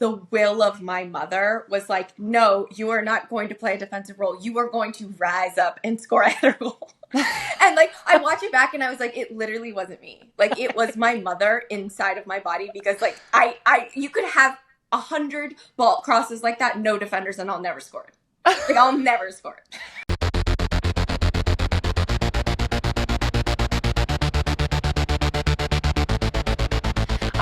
the will of my mother was like, no, you are not going to play a defensive role. You are going to rise up and score a header goal. And like, I watch it back and I was like, it literally wasn't me. Like, it was my mother inside of my body, because like you could have 100 ball crosses like that, no defenders, and I'll never score it. Like, I'll never score it.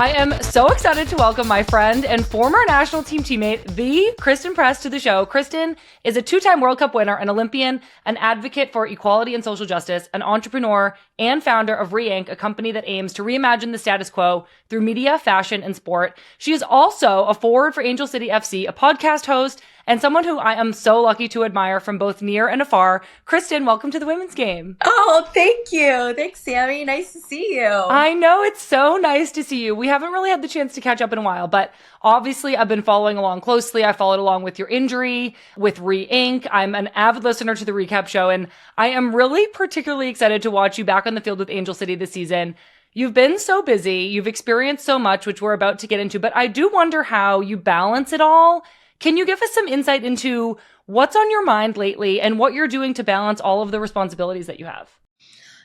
I am so excited to welcome my friend and former national team teammate, the Christen Press, to the show. Christen is a two-time World Cup winner, an Olympian, an advocate for equality and social justice, an entrepreneur, and founder of Re-Inc., a company that aims to reimagine the status quo through media, fashion, and sport. She is also a forward for Angel City FC, a podcast host, and someone who I am so lucky to admire from both near and afar. Christen, welcome to the Women's Game. Oh, thank you. Thanks, Sammy. Nice to see you. I know. It's so nice to see you. We haven't really had the chance to catch up in a while, but obviously I've been following along closely. I followed along with your injury, with Re-Inc. I'm an avid listener to the recap show, and I am really particularly excited to watch you back on the field with Angel City this season. You've been so busy. You've experienced so much, which we're about to get into, but I do wonder how you balance it all. Can you give us some insight into what's on your mind lately and what you're doing to balance all of the responsibilities that you have?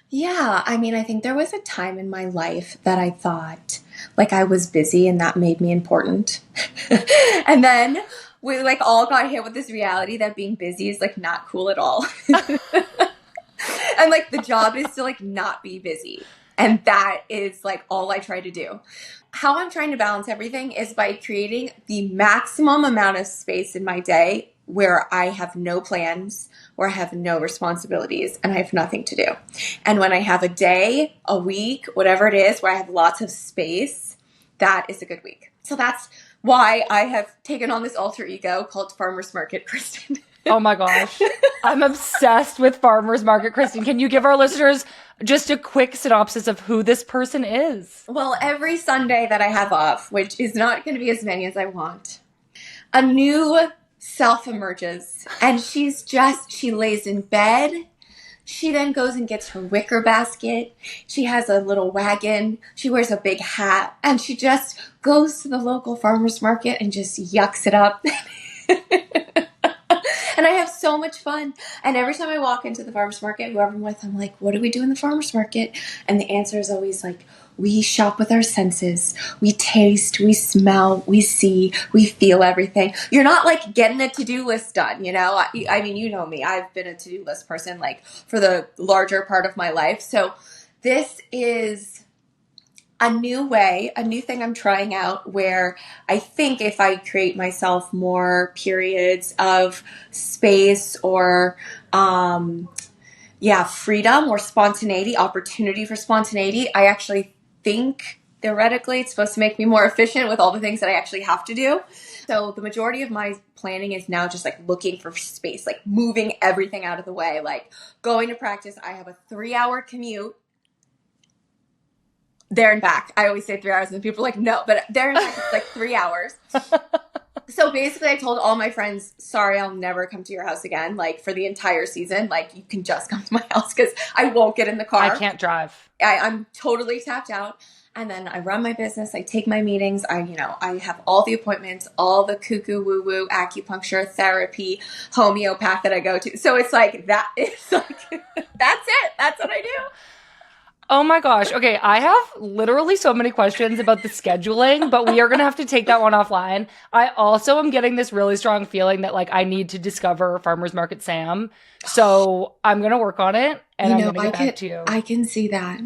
Yeah, I mean, I think there was a time in my life that I thought like I was busy and that made me important. And then we like all got hit with this reality that being busy is like not cool at all. And like the job is to like not be busy. And that is like all I try to do. How I'm trying to balance everything is by creating the maximum amount of space in my day where I have no plans, where I have no responsibilities, and I have nothing to do. And when I have a day, a week, whatever it is, where I have lots of space, that is a good week. So that's why I have taken on this alter ego called Farmer's Market Christen. Oh my gosh. I'm obsessed with Farmer's Market Christen. Can you give our listeners just a quick synopsis of who this person is? Well, every Sunday that I have off, which is not going to be as many as I want, a new self emerges, and she lays in bed. She then goes and gets her wicker basket. She has a little wagon. She wears a big hat, and she just goes to the local farmer's market and just yucks it up. And I have so much fun. And every time I walk into the farmer's market, whoever I'm with, I'm like, what do we do in the farmer's market? And the answer is always like, we shop with our senses. We taste, we smell, we see, we feel everything. You're not like getting a to-do list done, you know? I mean, you know me. I've been a to-do list person like for the larger part of my life. So this is a new way, a new thing I'm trying out, where I think if I create myself more periods of space or, freedom or spontaneity, opportunity for spontaneity, I actually think theoretically it's supposed to make me more efficient with all the things that I actually have to do. So the majority of my planning is now just like looking for space, like moving everything out of the way, like going to practice. I have a 3-hour commute there and back. I always say 3 hours and people are like, no, but there and back it's like 3 hours. So basically I told all my friends, sorry, I'll never come to your house again. Like for the entire season, like you can just come to my house because I won't get in the car. I can't drive. I'm totally tapped out. And then I run my business. I take my meetings. I have all the appointments, all the cuckoo woo woo, acupuncture, therapy, homeopath that I go to. So it's like, that's it. That's what I do. Oh my gosh. Okay, I have literally so many questions about the scheduling, but we are going to have to take that one offline. I also am getting this really strong feeling that like I need to discover Farmer's Market Sam. So I'm going to work on it and I'm going to get back to you. I can see that.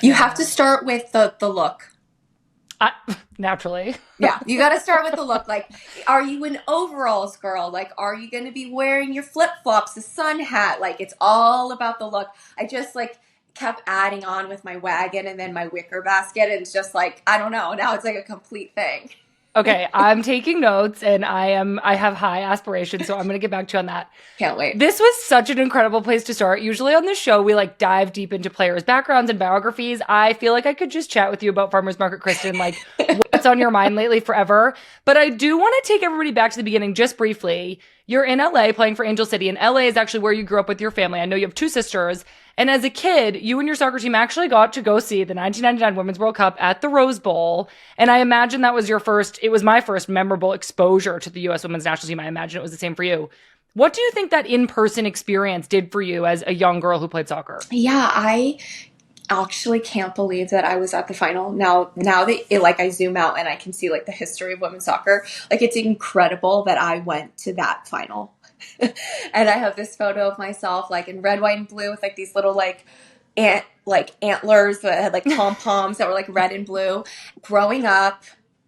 You have to start with the look. Naturally. Yeah, you got to start with the look. Like, are you an overalls girl? Like, are you going to be wearing your flip-flops, a sun hat? Like, it's all about the look. I just like kept adding on with my wagon and then my wicker basket, and it's just like, I don't know, now it's like a complete thing. Okay, I'm taking notes and I have high aspirations, so I'm going to get back to you on that. Can't wait. This was such an incredible place to start. Usually on this show, we like dive deep into players' backgrounds and biographies. I feel like I could just chat with you about Farmer's Market Christen, like what's on your mind lately forever. But I do want to take everybody back to the beginning just briefly. you're in LA playing for Angel City, and LA is actually where you grew up with your family. I know you have 2 sisters. And as a kid, you and your soccer team actually got to go see the 1999 Women's World Cup at the Rose Bowl. And I imagine that was it was my first memorable exposure to the U.S. Women's National Team. I imagine it was the same for you. What do you think that in-person experience did for you as a young girl who played soccer? Yeah, I actually can't believe that I was at the final. Now that I zoom out and I can see like the history of women's soccer, like it's incredible that I went to that final. And I have this photo of myself like in red, white, and blue with like these little antlers that had like pom-poms that were like red and blue. Growing up,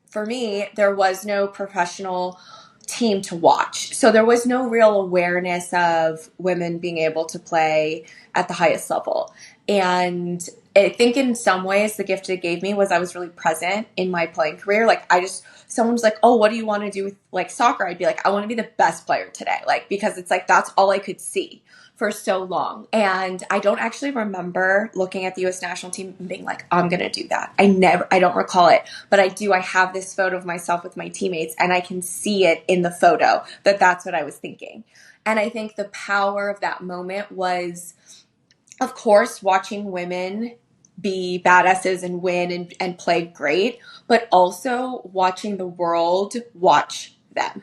for me, there was no professional team to watch. So there was no real awareness of women being able to play at the highest level. And I think in some ways the gift it gave me was I was really present in my playing career. Like someone was like, oh, what do you want to do with like soccer? I'd be like, I want to be the best player today. Like, because it's like, that's all I could see for so long. And I don't actually remember looking at the U.S. national team and being like, I'm going to do that. I don't recall it, but I have this photo of myself with my teammates and I can see it in the photo that that's what I was thinking. And I think the power of that moment was, of course, watching women be badasses and win and play great, but also watching the world watch them.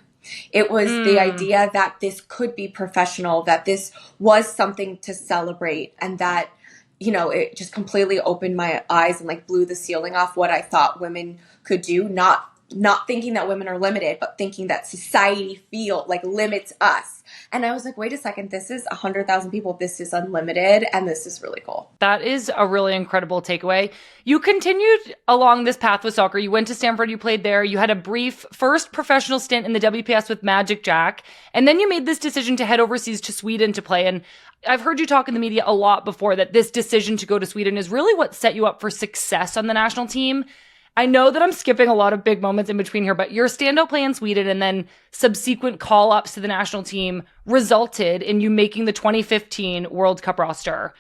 It was the idea that this could be professional, that this was something to celebrate, and that, it just completely opened my eyes and like blew the ceiling off what I thought women could do. Not thinking that women are limited, but thinking that society limits us. And I was like, wait a second, this is 100,000 people. This is unlimited. And this is really cool. That is a really incredible takeaway. You continued along this path with soccer. You went to Stanford, you played there. You had a brief first professional stint in the WPS with Magic Jack. And then you made this decision to head overseas to Sweden to play. And I've heard you talk in the media a lot before that this decision to go to Sweden is really what set you up for success on the national team. I know that I'm skipping a lot of big moments in between here, but your standout play in Sweden and then subsequent call-ups to the national team resulted in you making the 2015 World Cup roster.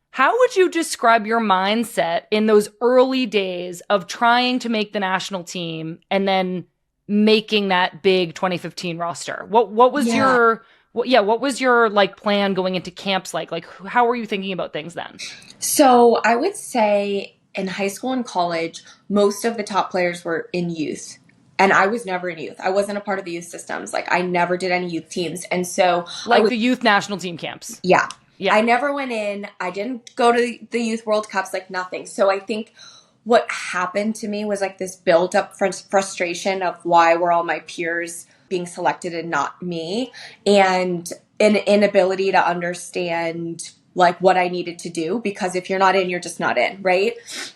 How would you describe your mindset in those early days of trying to make the national team and then making that big 2015 roster? What was your like plan going into camps like? Like, how were you thinking about things then? So I would say in high school and college, most of the top players were in youth. And I was never in youth. I wasn't a part of the youth systems. Like, I never did any youth teams. And so the youth national team camps. Yeah. I never went in. I didn't go to the youth World Cups, like nothing. So I think what happened to me was like this built up frustration of why were all my peers being selected and not me, and an inability to understand like what I needed to do, because if you're not in, you're just not in, right?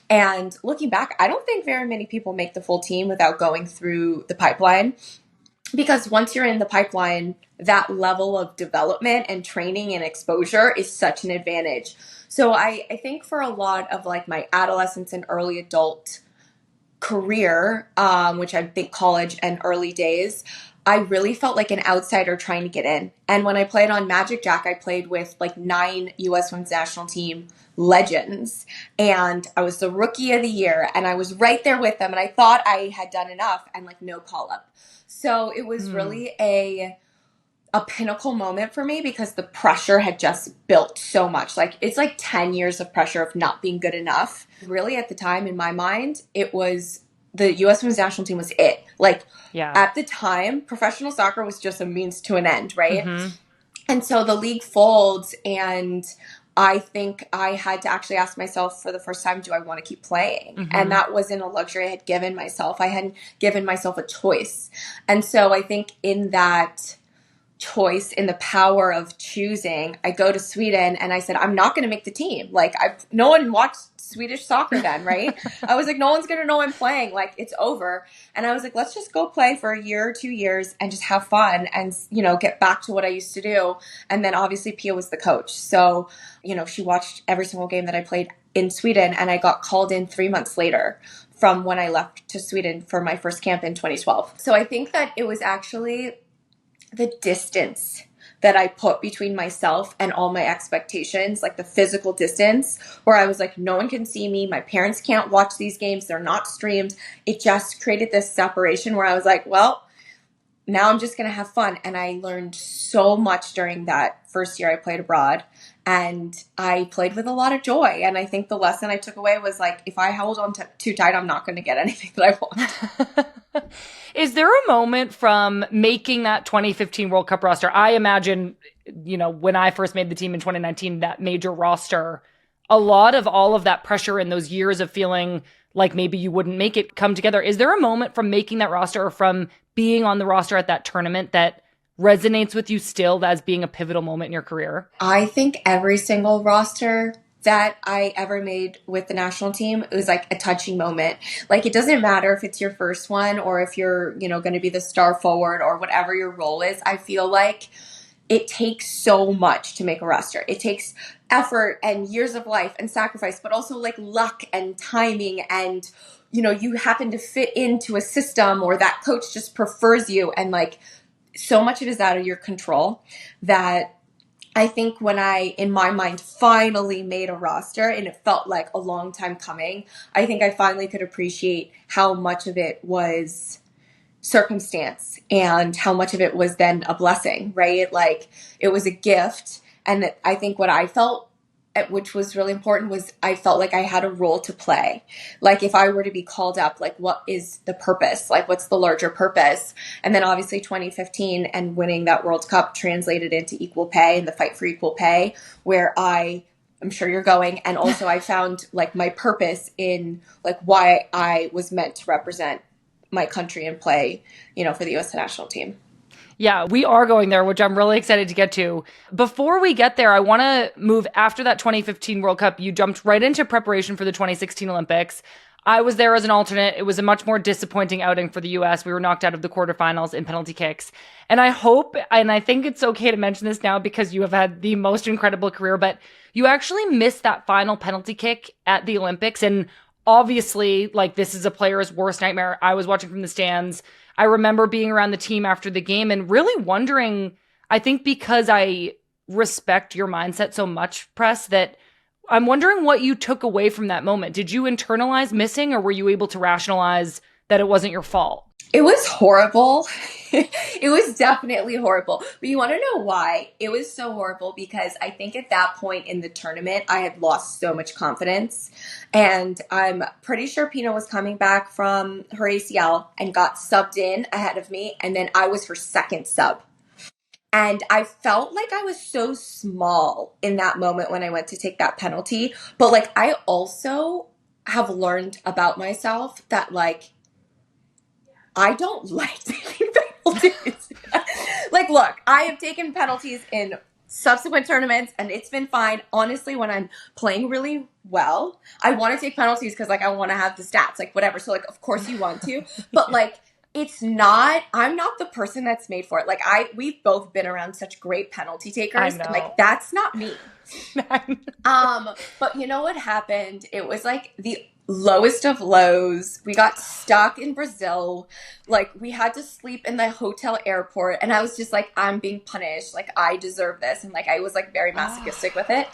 And looking back, I don't think very many people make the full team without going through the pipeline, because once you're in the pipeline, that level of development and training and exposure is such an advantage. So I think for a lot of like my adolescence and early adult career, which I think college and early days, I really felt like an outsider trying to get in. And when I played on Magic Jack, I played with like 9 U.S. Women's National Team legends. And I was the rookie of the year. And I was right there with them. And I thought I had done enough and like no call up. So it was really a pinnacle moment for me, because the pressure had just built so much. Like, it's like 10 years of pressure of not being good enough. Really, at the time, in my mind, it was the U.S. Women's National Team was it. Like, at the time, professional soccer was just a means to an end, right? Mm-hmm. And so the league folds, and I think I had to actually ask myself for the first time, do I want to keep playing? Mm-hmm. And that wasn't a luxury I had given myself. I hadn't given myself a choice. And so I think in that choice, in the power of choosing, I go to Sweden and I said, I'm not going to make the team. Like, no one watched Swedish soccer then, right? I was like, no one's going to know I'm playing. Like, it's over. And I was like, let's just go play for a year or 2 years and just have fun and, get back to what I used to do. And then obviously Pia was the coach. So, she watched every single game that I played in Sweden, and I got called in 3 months later from when I left to Sweden for my first camp in 2012. So I think that it was actually the distance that I put between myself and all my expectations, like the physical distance, where I was like, no one can see me. My parents can't watch these games. They're not streamed. It just created this separation where I was like, well, now I'm just going to have fun. And I learned so much during that first year I played abroad, and I played with a lot of joy. And I think the lesson I took away was like, if I hold on too tight, I'm not going to get anything that I want. Is there a moment from making that 2015 World Cup roster? I imagine, when I first made the team in 2019, that major roster, a lot of all of that pressure and those years of feeling like maybe you wouldn't make it come together. Is there a moment from making that roster or from being on the roster at that tournament that resonates with you still as being a pivotal moment in your career? I think every single roster that I ever made with the national team, it was like a touching moment. Like, it doesn't matter if it's your first one or if you're, going to be the star forward or whatever your role is. I feel like it takes so much to make a roster. It takes effort and years of life and sacrifice, but also like luck and timing, and you happen to fit into a system, or that coach just prefers you, and like so much of it is out of your control, that I think when I, in my mind, finally made a roster, and it felt like a long time coming, I think I finally could appreciate how much of it was circumstance and how much of it was then a blessing, right? Like, it was a gift. And I think what I felt, which was really important, was I felt like I had a role to play. Like, if I were to be called up, like, what is the purpose? Like, what's the larger purpose? And then obviously 2015 and winning that World Cup translated into equal pay and the fight for equal pay, where I'm sure you're going. And also I found like my purpose in like why I was meant to represent my country and play, for the U.S. national team. Yeah, we are going there, which I'm really excited to get to. Before we get there, I want to move after that 2015 World Cup. You jumped right into preparation for the 2016 Olympics. I was there as an alternate. It was a much more disappointing outing for the U.S. We were knocked out of the quarterfinals in penalty kicks. And I hope, and I think it's okay to mention this now because you have had the most incredible career, but you actually missed that final penalty kick at the Olympics. And obviously, like, this is a player's worst nightmare. I was watching from the stands. I remember being around the team after the game and really wondering, I think because I respect your mindset so much, Press, that I'm wondering what you took away from that moment. Did you internalize missing, or were you able to rationalize that it wasn't your fault? It was horrible. It was definitely horrible. But you want to know why? It was so horrible because I think at that point in the tournament, I had lost so much confidence. And I'm pretty sure Pina was coming back from her ACL and got subbed in ahead of me. And then I was her second sub. And I felt like I was so small in that moment when I went to take that penalty. But like, I also have learned about myself that like, I don't like taking penalties. Like, look, I have taken penalties in subsequent tournaments and it's been fine. Honestly, when I'm playing really well, I want to take penalties because like I want to have the stats, like whatever. So like, of course you want to, but like, I'm not the person that's made for it. Like we've both been around such great penalty takers. And like, that's not me. But you know what happened? It was like the lowest of lows. We got stuck in Brazil. Like, we had to sleep in the hotel airport. And I was just like, I'm being punished. Like, I deserve this. And like, I was like very masochistic with it.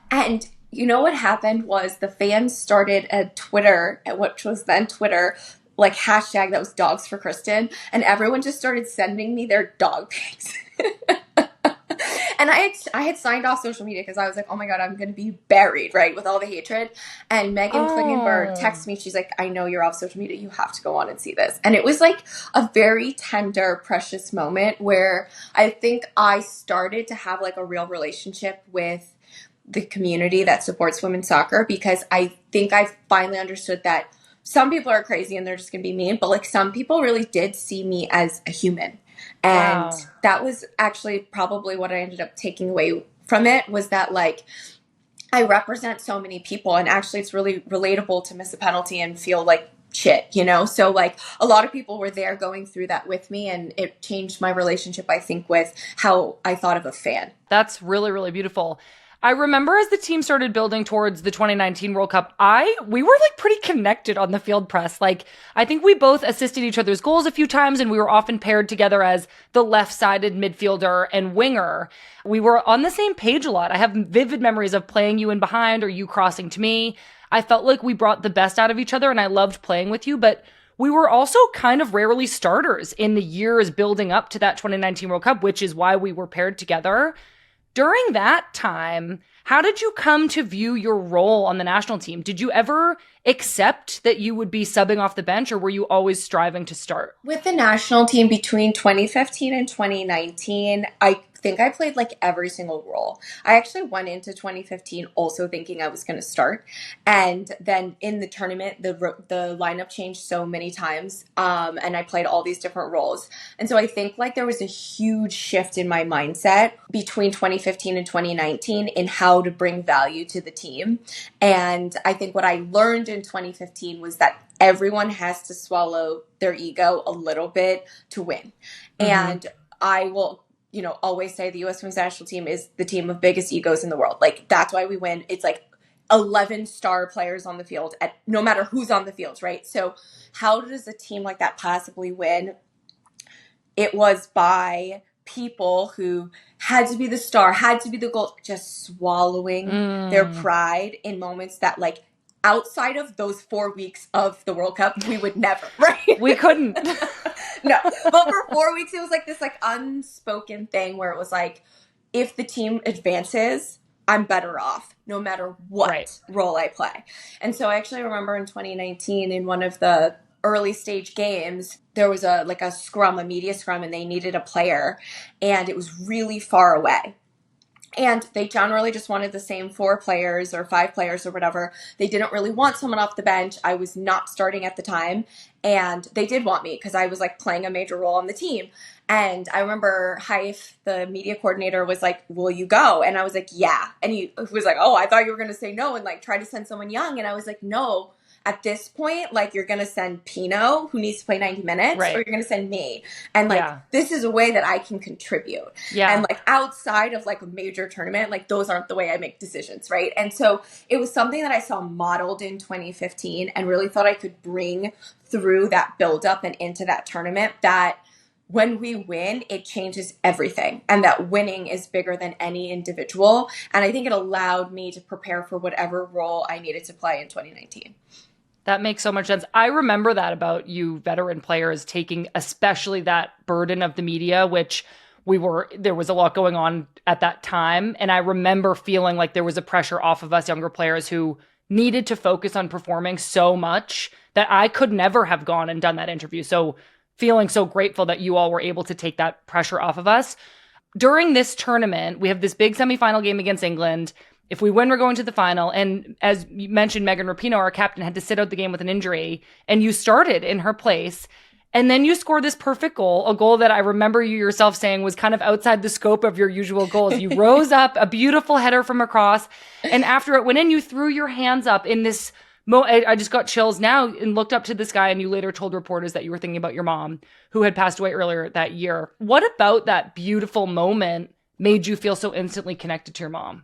And you know what happened was the fans started a Twitter, which was then Twitter, like hashtag that was dogs for Christen. And everyone just started sending me their dog pics. And I had signed off social media because I was like, oh my God, I'm going to be buried, right, with all the hatred. And Megan Klingenberg texted me. She's like, I know you're off social media. You have to go on and see this. And it was like a very tender, precious moment where I think I started to have like a real relationship with the community that supports women's soccer, because I think I finally understood that some people are crazy and they're just going to be mean, but like some people really did see me as a human. And that was actually probably what I ended up taking away from it, was that like I represent so many people, and actually it's really relatable to miss a penalty and feel like shit, So like a lot of people were there going through that with me, and it changed my relationship, I think, with how I thought of a fan. That's really, really beautiful. I remember as the team started building towards the 2019 World Cup, we were like pretty connected on the field, Press. Like, I think we both assisted each other's goals a few times, and we were often paired together as the left-sided midfielder and winger. We were on the same page a lot. I have vivid memories of playing you in behind or you crossing to me. I felt like we brought the best out of each other, and I loved playing with you. But we were also kind of rarely starters in the years building up to that 2019 World Cup, which is why we were paired together. During that time, how did you come to view your role on the national team? Did you ever accept that you would be subbing off the bench, or were you always striving to start? With the national team between 2015 and 2019, I think I played like every single role. I actually went into 2015 also thinking I was going to start. And then in the tournament, the lineup changed so many times. And I played all these different roles. And so I think like there was a huge shift in my mindset between 2015 and 2019 in how to bring value to the team. And I think what I learned in 2015 was that everyone has to swallow their ego a little bit to win. And I will, always say the U.S. women's national team is the team of biggest egos in the world. Like, that's why we win. It's like 11 star players on the field at no matter who's on the field, right? So how does a team like that possibly win? It was by people who had to be the star, had to be the goal, just swallowing their pride in moments that like outside of those 4 weeks of the World Cup, we would never, right? We couldn't. No, but for 4 weeks, it was like this like unspoken thing where it was like, if the team advances, I'm better off no matter what role I play. And so I actually remember in 2019 in one of the early stage games, there was a media scrum, and they needed a player, and it was really far away. And they generally just wanted the same 4 players or 5 players or whatever. They didn't really want someone off the bench. I was not starting at the time. And they did want me because I was like playing a major role on the team. And I remember Heath, the media coordinator, was like, will you go? And I was like, yeah. And he was like, oh, I thought you were going to say no and like try to send someone young. And I was like, no. At this point, like, you're going to send Pino, who needs to play 90 minutes, or you're going to send me. And, like, this is a way that I can contribute. Yeah. And, like, outside of, like, a major tournament, like, those aren't the way I make decisions, right? And so it was something that I saw modeled in 2015 and really thought I could bring through that buildup and into that tournament, that when we win, it changes everything, and that winning is bigger than any individual. And I think it allowed me to prepare for whatever role I needed to play in 2019. That makes so much sense. I remember that about you veteran players taking especially that burden of the media, which there was a lot going on at that time. And I remember feeling like there was a pressure off of us younger players who needed to focus on performing so much that I could never have gone and done that interview. So feeling so grateful that you all were able to take that pressure off of us. During this tournament, we have this big semifinal game against England. If we win, we're going to the final. And as you mentioned, Megan Rapinoe, our captain, had to sit out the game with an injury. And you started in her place. And then you scored this perfect goal, a goal that I remember you yourself saying was kind of outside the scope of your usual goals. You rose up, a beautiful header from across. And after it went in, you threw your hands up in this I just got chills now and looked up to the sky, and you later told reporters that you were thinking about your mom, who had passed away earlier that year. What about that beautiful moment made you feel so instantly connected to your mom?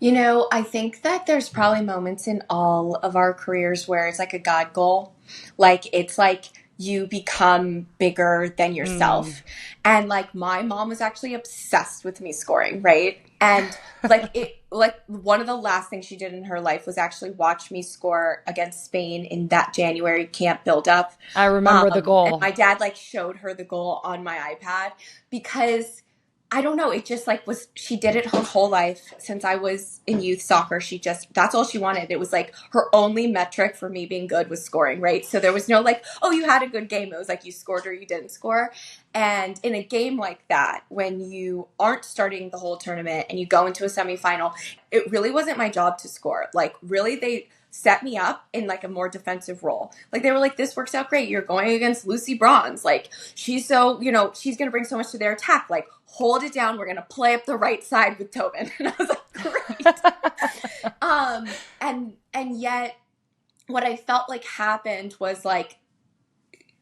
I think that there's probably moments in all of our careers where it's like a God goal. Like, it's like you become bigger than yourself. And like, my mom was actually obsessed with me scoring, right? And like one of the last things she did in her life was actually watch me score against Spain in that January camp buildup. I remember the goal. And my dad like showed her the goal on my iPad because I don't know. It just like she did it her whole life since I was in youth soccer. That's all she wanted. It was like her only metric for me being good was scoring, right? So there was no like, oh, you had a good game. It was like you scored or you didn't score. And in a game like that, when you aren't starting the whole tournament and you go into a semifinal, it really wasn't my job to score. Like, really, they set me up in like a more defensive role. Like, they were like, this works out great. You're going against Lucy Bronze. Like, she's so, she's going to bring so much to their attack. Like, hold it down. We're going to play up the right side with Tobin. And I was like, great. And yet what I felt like happened was like,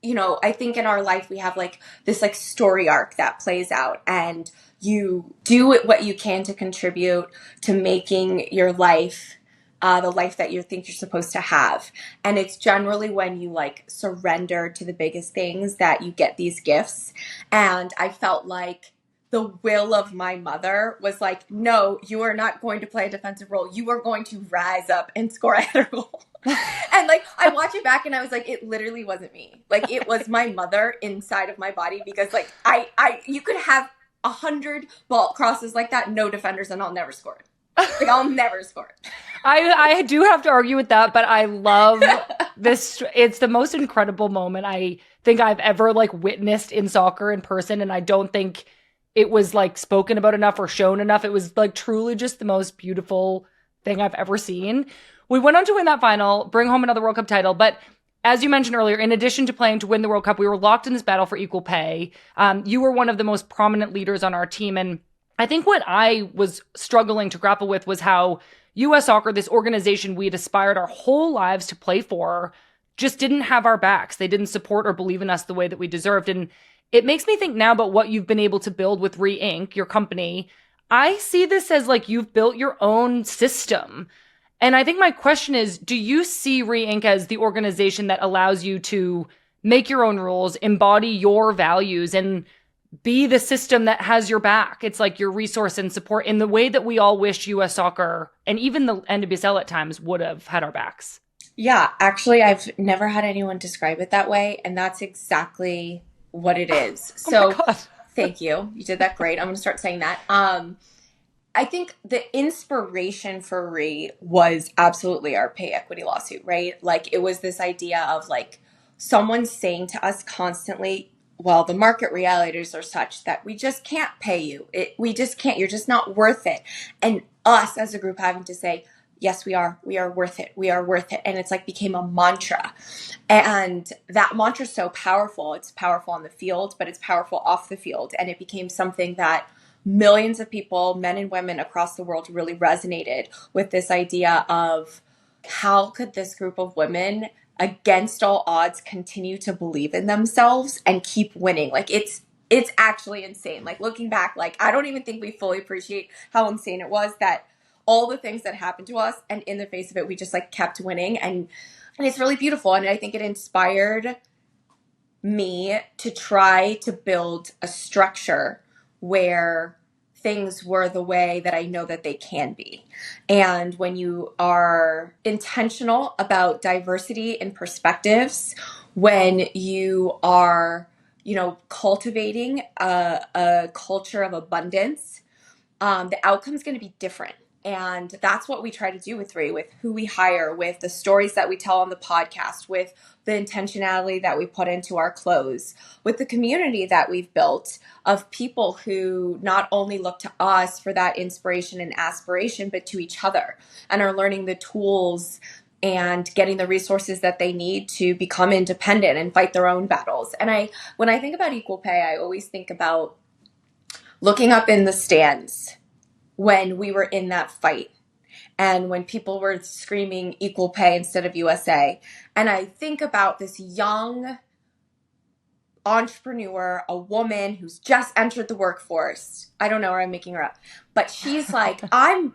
I think in our life we have like this like story arc that plays out, and you do what you can to contribute to making your life the life that you think you're supposed to have. And it's generally when you like surrender to the biggest things that you get these gifts. And I felt like the will of my mother was like, no, you are not going to play a defensive role. You are going to rise up and score a header goal. And like I watch it back and I was like, it literally wasn't me. Like it was my mother inside of my body because like you could have 100 ball crosses like that, no defenders, and I'll never score it. Like I'll never score it. I do have to argue with that, but I love this. It's the most incredible moment I think I've ever like witnessed in soccer in person. And I don't think it was like spoken about enough or shown enough. It was like truly just the most beautiful thing I've ever seen. We went on to win that final, bring home another World Cup title. But as you mentioned earlier, in addition to playing to win the World Cup, we were locked in this battle for equal pay. You were one of the most prominent leaders on our team. And I think what I was struggling to grapple with was how US Soccer, this organization we had aspired our whole lives to play for, just didn't have our backs. They didn't support or believe in us the way that we deserved. And it makes me think now about what you've been able to build with Re-Inc., your company. I see this as like you've built your own system. And I think my question is, do you see Re-Inc. as the organization that allows you to make your own rules, embody your values, and be the system that has your back? It's like your resource and support in the way that we all wish US Soccer and even the NWSL at times would have had our backs. Yeah, actually, I've never had anyone describe it that way, and that's exactly what it is. Oh my So God. thank you. You did that great. I'm going to start saying that. I think the inspiration for Re was absolutely our pay equity lawsuit, right? Like it was this idea of like someone saying to us constantly, well, the market realities are such that we just can't pay you. We just can't. You're just not worth it. And us as a group having to say, yes, we are. We are worth it. We are worth it. And it's like became a mantra. And that mantra is so powerful. It's powerful on the field, but it's powerful off the field. And it became something that millions of people, men and women across the world, really resonated with this idea of how could this group of women against all odds continue to believe in themselves and keep winning. Like it's actually insane. Like looking back, like I don't even think we fully appreciate how insane it was that all the things that happened to us, and in the face of it we just like kept winning, and it's really beautiful. And I think it inspired me to try to build a structure where things were the way that I know that they can be. And when you are intentional about diversity and perspectives, when you are, cultivating a culture of abundance, the outcome's going to be different. And that's what we try to do with Ray, with who we hire, with the stories that we tell on the podcast, with the intentionality that we put into our clothes, with the community that we've built of people who not only look to us for that inspiration and aspiration, but to each other and are learning the tools and getting the resources that they need to become independent and fight their own battles. And when I think about equal pay, I always think about looking up in the stands when we were in that fight and when people were screaming equal pay instead of USA. And I think about this young entrepreneur, a woman who's just entered the workforce. I don't know her, I'm making her up. But she's like, I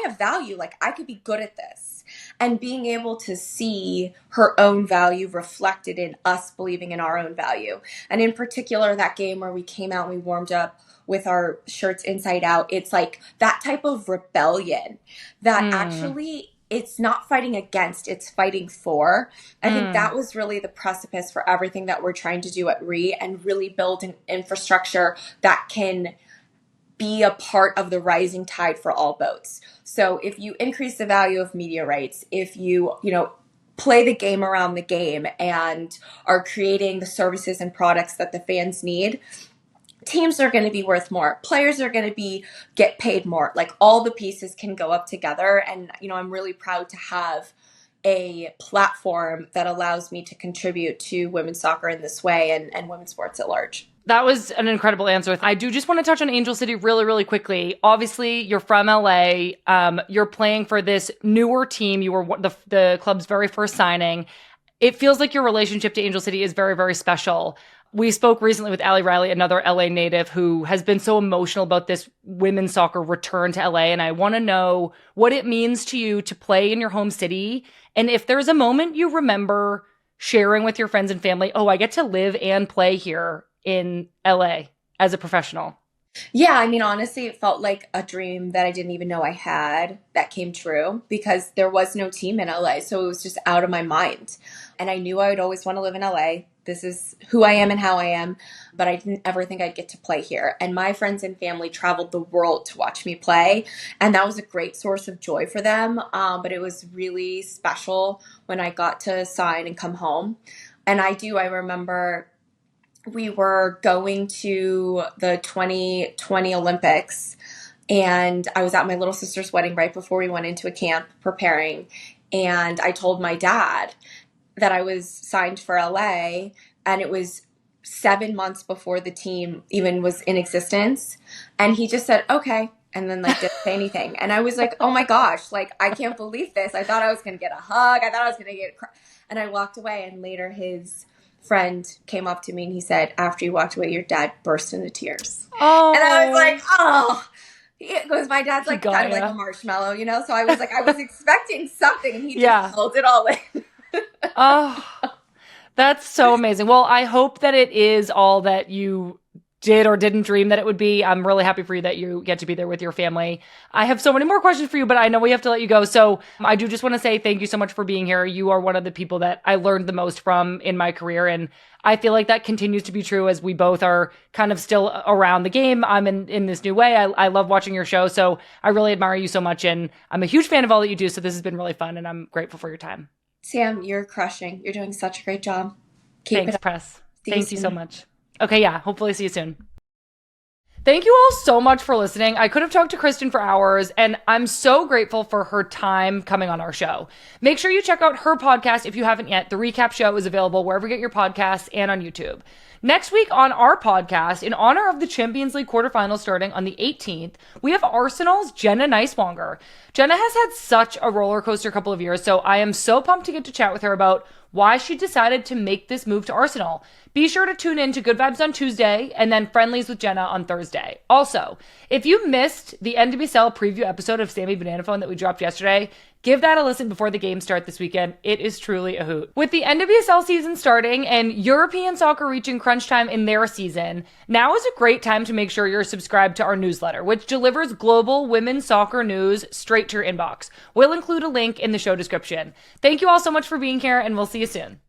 have value. Like I could be good at this. And being able to see her own value reflected in us believing in our own value. And in particular, that game where we came out and we warmed up with our shirts inside out, it's like that type of rebellion that actually it's not fighting against, it's fighting for. I think that was really the precipice for everything that we're trying to do at RE, and really build an infrastructure that can be a part of the rising tide for all boats. So if you increase the value of media rights, if you play the game around the game and are creating the services and products that the fans need, teams are going to be worth more. Players are going to get paid more. Like all the pieces can go up together. And, I'm really proud to have a platform that allows me to contribute to women's soccer in this way and women's sports at large. That was an incredible answer. I do just want to touch on Angel City really, really quickly. Obviously, you're from LA. You're playing for this newer team. You were the club's very first signing. It feels like your relationship to Angel City is very, very special. We spoke recently with Allie Riley, another LA native who has been so emotional about this women's soccer return to LA. And I want to know what it means to you to play in your home city. And if there's a moment you remember sharing with your friends and family, oh, I get to live and play here in LA as a professional. Yeah, I mean, honestly, it felt like a dream that I didn't even know I had that came true because there was no team in LA. So it was just out of my mind. And I knew I would always want to live in LA. This is who I am and how I am, but I didn't ever think I'd get to play here. And my friends and family traveled the world to watch me play. And that was a great source of joy for them. But it was really special when I got to sign and come home. And I remember we were going to the 2020 Olympics, and I was at my little sister's wedding right before we went into a camp preparing. And I told my dad that I was signed for LA, and it was 7 months before the team even was in existence. And he just said, okay. And then like didn't say anything. And I was like, oh my gosh, like I can't believe this. I thought I was going to get a hug. I thought I was going to get, and I walked away, and later his friend came up to me and he said, after you walked away, your dad burst into tears. Oh. And I was like, oh, because my dad's like kind of ya. like a marshmallow, you know? So I was like, I was expecting something, and he just Yeah. held it all in. Oh, that's so amazing. Well, I hope that it is all that you did or didn't dream that it would be. I'm really happy for you that you get to be there with your family. I have so many more questions for you, but I know we have to let you go. So I do just want to say thank you so much for being here. You are one of the people that I learned the most from in my career. And I feel like that continues to be true as we both are kind of still around the game. I'm in this new way. I love watching your show. So I really admire you so much. And I'm a huge fan of all that you do. So this has been really fun, and I'm grateful for your time. Sam, you're crushing. You're doing such a great job. Keep Thanks, it up. Press. See Thank you so soon. much. Okay, yeah. Hopefully see you soon. Thank you all so much for listening. I could have talked to Christen for hours, and I'm so grateful for her time coming on our show. Make sure you check out her podcast if you haven't yet. The Recap Show is available wherever you get your podcasts and on YouTube. Next week on our podcast, in honor of the Champions League quarterfinals starting on the 18th, we have Arsenal's Jenna Neiswanger. Jenna has had such a roller coaster couple of years, so I am so pumped to get to chat with her about why she decided to make this move to Arsenal. Be sure to tune in to Good Vibes on Tuesday and then Friendlies with Jenna on Thursday. Also, if you missed the NWSL preview episode of Sammy Banana Phone that we dropped yesterday, give that a listen before the games start this weekend. It is truly a hoot. With the NWSL season starting and European soccer reaching crunch time in their season, now is a great time to make sure you're subscribed to our newsletter, which delivers global women's soccer news straight to your inbox. We'll include a link in the show description. Thank you all so much for being here, and we'll see you soon.